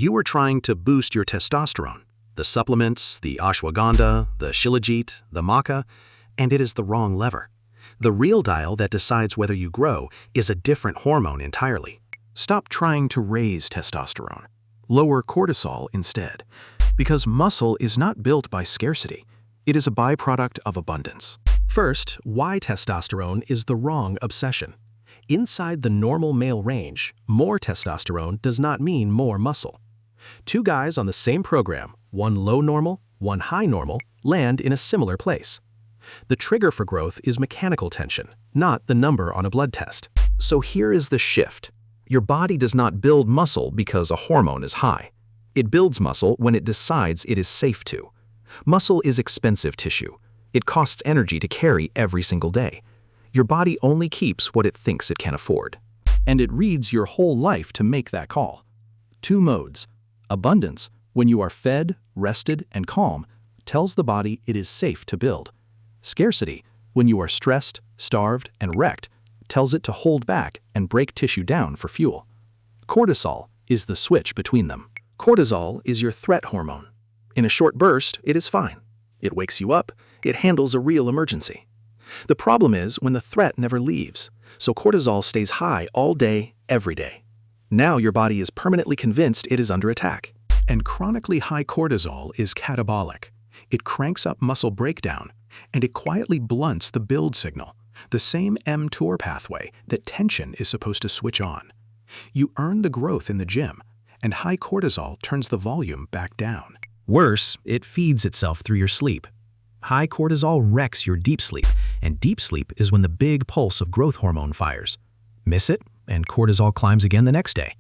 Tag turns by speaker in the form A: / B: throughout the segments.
A: You are trying to boost your testosterone, the supplements, the ashwagandha, the shilajit, the maca, and it is the wrong lever. The real dial that decides whether you grow is a different hormone entirely.
B: Stop trying to raise testosterone. Lower cortisol instead. Because muscle is not built by scarcity. It is a byproduct of abundance.
C: First, why testosterone is the wrong obsession. Inside the normal male range, more testosterone does not mean more muscle. Two guys on the same program, one low normal, one high normal, land in a similar place. The trigger for growth is mechanical tension, not the number on a blood test.
B: So here is the shift. Your body does not build muscle because a hormone is high. It builds muscle when it decides it is safe to. Muscle is expensive tissue. It costs energy to carry every single day. Your body only keeps what it thinks it can afford. And it reads your whole life to make that call. Two modes. Abundance, when you are fed, rested, and calm, tells the body it is safe to build. Scarcity, when you are stressed, starved, and wrecked, tells it to hold back and break tissue down for fuel. Cortisol is the switch between them. Cortisol is your threat hormone. In a short burst, it is fine. It wakes you up. It handles a real emergency. The problem is when the threat never leaves, so cortisol stays high all day, every day. Now your body is permanently convinced it is under attack.
D: And chronically high cortisol is catabolic. It cranks up muscle breakdown, and it quietly blunts the build signal, the same mTOR pathway that tension is supposed to switch on. You earn the growth in the gym, and high cortisol turns the volume back down.
C: Worse, it feeds itself through your sleep. High cortisol wrecks your deep sleep, and deep sleep is when the big pulse of growth hormone fires. Miss it, and cortisol climbs again the next day.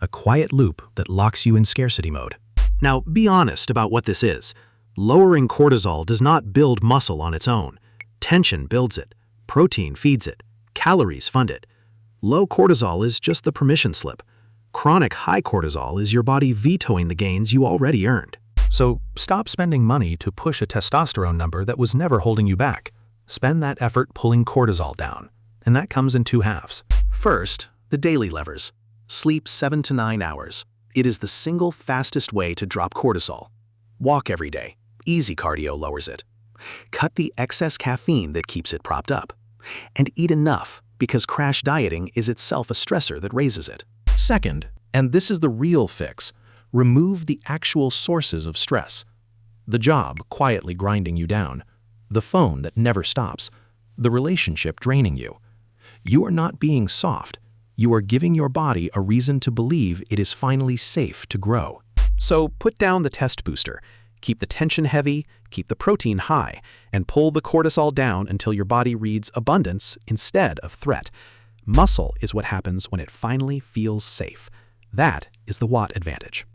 C: A quiet loop that locks you in scarcity mode.
A: Now, be honest about what this is. Lowering cortisol does not build muscle on its own. Tension builds it. Protein feeds it. Calories fund it. Low cortisol is just the permission slip. Chronic high cortisol is your body vetoing the gains you already earned.
C: So stop spending money to push a testosterone number that was never holding you back. Spend that effort pulling cortisol down. And that comes in two halves.
A: First, the daily levers. Sleep 7 to 9 hours. It is the single fastest way to drop cortisol. Walk every day. Easy cardio lowers it. Cut the excess caffeine that keeps it propped up. And eat enough, because crash dieting is itself a stressor that raises it.
C: Second, and this is the real fix, remove the actual sources of stress. The job quietly grinding you down. The phone that never stops. The relationship draining you. You are not being soft. You are giving your body a reason to believe it is finally safe to grow. So put down the test booster. Keep the tension heavy, keep the protein high, and pull the cortisol down until your body reads abundance instead of threat. Muscle is what happens when it finally feels safe. That is the Watt advantage.